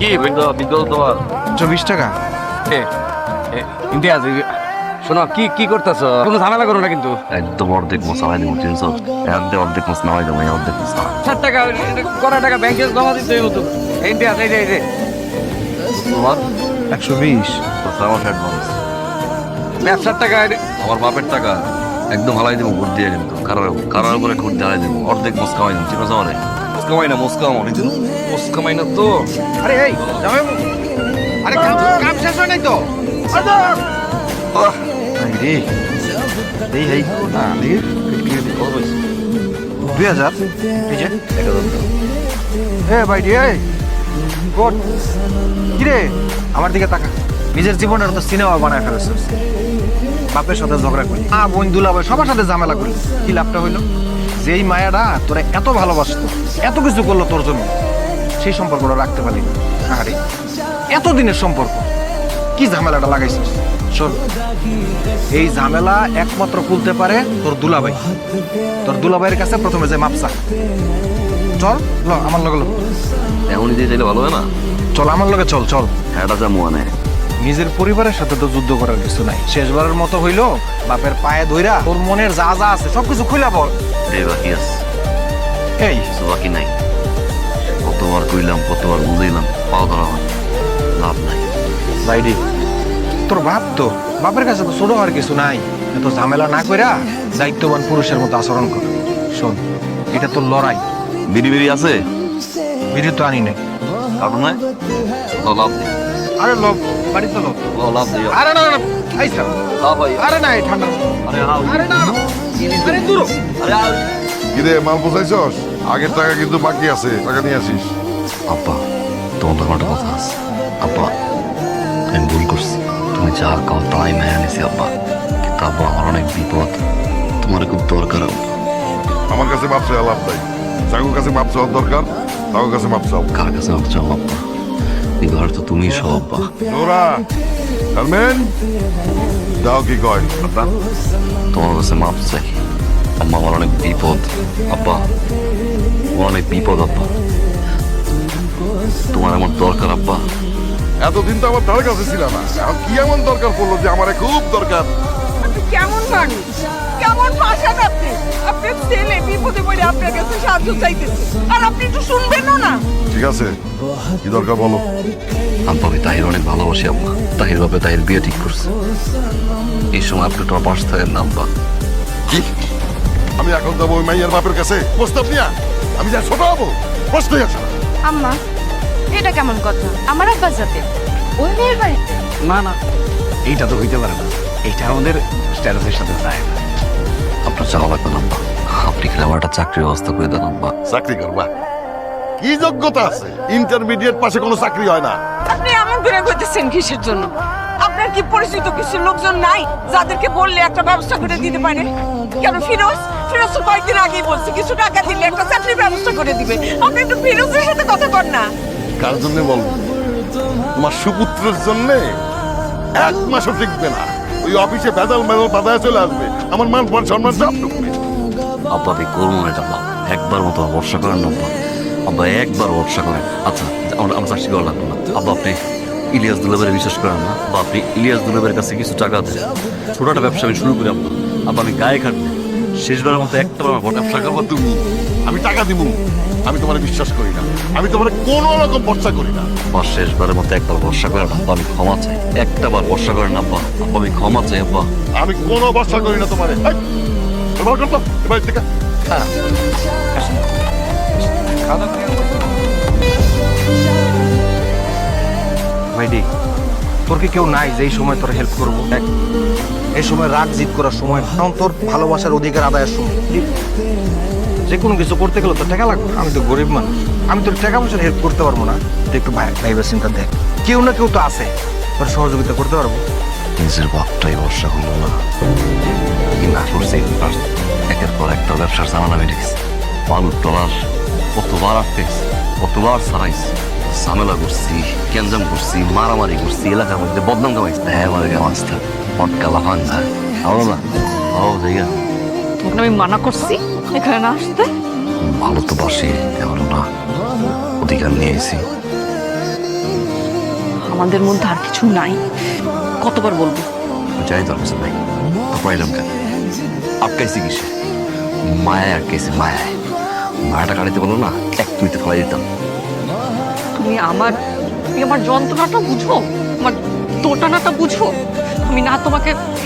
কি বিদ্যুৎ তোমার 24 টাকা। ইমতিয়াজ শোনো, কি কি করতেছ? কোনো ঝামেলা করো না কিন্তু। একদম অর্ধেক মোস নামাই দেবো, চিনছো? একদম অর্ধেক মোস নামাই দেবো, অর্ধেক মোস। 60 টাকা করা টাকা ব্যাংকে জমা দিতে হতো। ইমতিয়াজ এই যে তোমার 120। আমার অ্যাডভান্স, ব্যবসার টাকা। আমার বাপের টাকা একদম হালাই দেবো, ভোট দিয়ে কিন্তু কারার উপরে খুঁট দিয়ে হালাই দেবো, অর্ধেক মোস কামাই দেবো, চিনো? আমার মোস কামাই না, মোস কামাই মোস কামাই না তো। আরে এই জামাই, আরে কাম শেষ হয় নাই তো? রে এই এই না রে 2000 এই যে ভাই রে কোন কি রে? আমার দিকে তাকা। নিজের জীবনের তো সিনেমা বানায় ফেলেছিস। বাপের সাথে ঝগড়া করি, বোন দুলাভাই সবার সাথে ঝামেলা করি, কি লাভটা হইলো? যেই মায়াটা তোরা এত ভালোবাসতো, এত কিছু করলো তোর জন্য, সেই সম্পর্কটা রাখতে পারলি না। আরে এতদিনের সম্পর্ক, কি ঝামেলাটা লাগাইছিস? শোন, এই ঝামেলা একমাত্র খুলতে পারে তোর দুলাভাই। তোর দুলাভাইয়ের কাছে প্রথমে যে মাপসা। চল ল আমার লগে, এমনই দিয়ে চাইলে ভালো হয় না? চল আমার লগে, চল চল। হ্যাঁ যা মানে নিজের পরিবারের সাথে তো যুদ্ধ করার কিছু নাই। শেষবারের মতো হইলো বাপের পায়ে ধইরা তোর মনের যা যা আছে সবকিছু খুইলা বল। বাকি আছে, এই কিছু বাকি নাই। কতবার কইলাম, কতবার বুঝাইলাম, পাও ধরা হয়, লাভ নাই। বাইডি, তোর বাপ তো, বাপের কাছে তো ছোট হওয়ার কিছু নাই। এত ঝামেলা না কইরা দায়িত্ববান পুরুষের মতো আচরণ কর। শোন, এটা তোর লড়াই। বিড়ি বিড়ি আছে? বিড়ি তো আনি নাই। কারণ নাই তো লাভ নেই। আরে লোক বাড়িতে লোক। লাভ নেই। আরে না না আইসা, লাভ হয়। আরে না এই ঠান্ডা, আরে হাও, আরে না আরে দূর। আরে হাও। কিরে মাল পোষাইছস? আগের টাকা কিন্তু বাকি আছে, টাকা নিয়ে আসিস। আব্বা, তোমার তো একটা কথা আছে। আব্বা, আমি ভুল করছি। তুমি যা কাও তাই মেনে নিছি আব্বা। কিন্তু আব্বা, আমার অনেক বিপদ, তোমার খুব দরকার আব্বা। আমার কাছে মাপ চাওয়া লাভ নাই। যার কাছে মাপ চাওয়ার দরকার তার কাছে মাপ চাও। কার কাছে মাপ চাও আব্বা? এই ঘর তো তুমি সব আব্বা। নোরা, শারমিন, দাও কি কয়? আব্বা, তোমার কাছে মাপ চাই আম্মা, আমার অনেক বিপদ আব্বা, আমার অনেক বিপদ আব্বা, তোমার আমার দরকার আব্বা। এতদিন তো আমার ধারে কাছে ছিল না, এখন কি এমন দরকার পড়লো যে আমার খুব দরকার? আপনি কেমন মানুষ, কেমন ভাষা আপনি? আপনার ছেলে বিপদে পড়ে আপনার কাছে সাহায্য চাইতেছে, আর আপনি একটু শুনবেনও না। ঠিক আছে, কি দরকার বলো? আব্বা, আমি তাহির অনেক ভালোবাসি আব্বা। তাহির বাপে তাহির বিয়ে ঠিক করছে। এই সময় আপনি তোমার পাশ থাকেন না আব্বা। কি? আমি এখন যাবো ওই মাইয়ার বাপের কাছে প্রস্তাব নিয়া? আমি যা ছোট হবো, প্রশ্নই আছে না। আম্মা, এটা কেমন কথা? আমার আব্বার সাথে ওই মেয়ের বাড়িতে? না না, এইটা তো হইতে পারে না। এইটা আমাদের স্ট্যাটাসের সাথে যায় না। আপনার চাওয়া লাগবে না আব্বা। আপনি খেলে আমার একটা চাকরির ব্যবস্থা করে দেন আব্বা। চাকরি করবা? কি যোগ্যতা আছে? ইন্টারমিডিয়েট পাশে কোনো চাকরি হয় না। আপনি এমন করে করতেছেন কিসের জন্য? আপনার কি পরিচিত কিছু লোকজন নাই যাদেরকে বললে একটা ব্যবস্থা করে দিতে পারে? কেন ফিরোজ ফিরোজ তো কয়েকদিন আগেই বলছে কিছু টাকা দিলে একটা চাকরির ব্যবস্থা করে দিবে। আপনি একটু ফিরোজের সাথে কথা বল না। কার জন্য বলবো? তোমার সুপুত্রের জন্য 1 মাসও টিকবে না। ওই অফিসে ভেজাল মেজাল বাধায় চলে আসবে, আমার মান সম্মান সব ঢুকবে। আব্বা, আপনি করবো না এটা আব্বা। একবার মতো ভরসা করেন না আব্বা। আব্বা, একবার ভরসা করেন। আচ্ছা, আমার চাকরি করা লাগবে না আব্বা। আপনি ইলিয়াস দুলাবের বিশ্বাস করেন না বা আপনি ইলিয়াস দুলাবের কাছে কিছু টাকা দেন, ছোট একটা ব্যবসা আমি শুরু করি আব্বা। আব্বা, আমি গায়ে খাটবো, শেষবারের মতো একটা ব্যবসা করবো তুমি, আমি টাকা দিব। আমি তোমার বিশ্বাস করি না, আমি তোমার কোনো রকম ভরসা করি না। আব্বা, শেষবারের মতো একবার ভরসা করেন আব্বা, আমি ক্ষমা চাই। একটা বার ভরসা করেন আব্বা। আব্বা, আমি ক্ষমা চাই আব্বা। আমি কোনো ভরসা করি না তোমারে। ব্যবহার করতো এবার থেকে। ভাইডি, তোর কি কেউ নাই যে এই সময় তোর হেল্প করবো? দেখ, এই সময় রাগ জিত করার সময়, কারণ তোর ভালোবাসার অধিকার আদায়ের সময়। যে কোনো কিছু করতে গেলে তো টাকা লাগবে। আমি তো গরিব মানুষ, আমি তোর টাকা পয়সার হেল্প করতে পারবো না। তুই একটু ভাইবার চিন্তা দেখ, কেউ না কেউ তো আছে তোর সহযোগিতা করতে পারবো। নিজের বাপটাই ভরসা করলো না, কি না করছে? একের পর একটা ব্যবসার জানালা বেড়ে গেছে। বালুর টলার কতবার আটকেছে, কতবার ছাড়াইছি, ঝামেলা করছি, গ্যাঞ্জাম করছি, মারামারি করছি, এলাকার মধ্যে বদনাম কামাইছি। আমার গামাজটা পটকা লাফান না আরো না আরো জায়গা। তখন আমি মানা করছি এখানে না আসতে। ভালো তো বাসি, এমনও না, অধিকার নিয়েছি। আমাদের মধ্যে আর কিছু নাই। কতবার বলবো? যাই দরকার নাই পাইলাম কেন আটকাইছি কিসে মায়ায় আটকাইছে মায়ায় মায়াটা কাটাইতে বলো না এক তুইতে ফেলাই দিতাম তুমি আমার যন্ত্রণাটা বুঝো, আমার দোটানাটা বুঝো। আমি না তোমাকে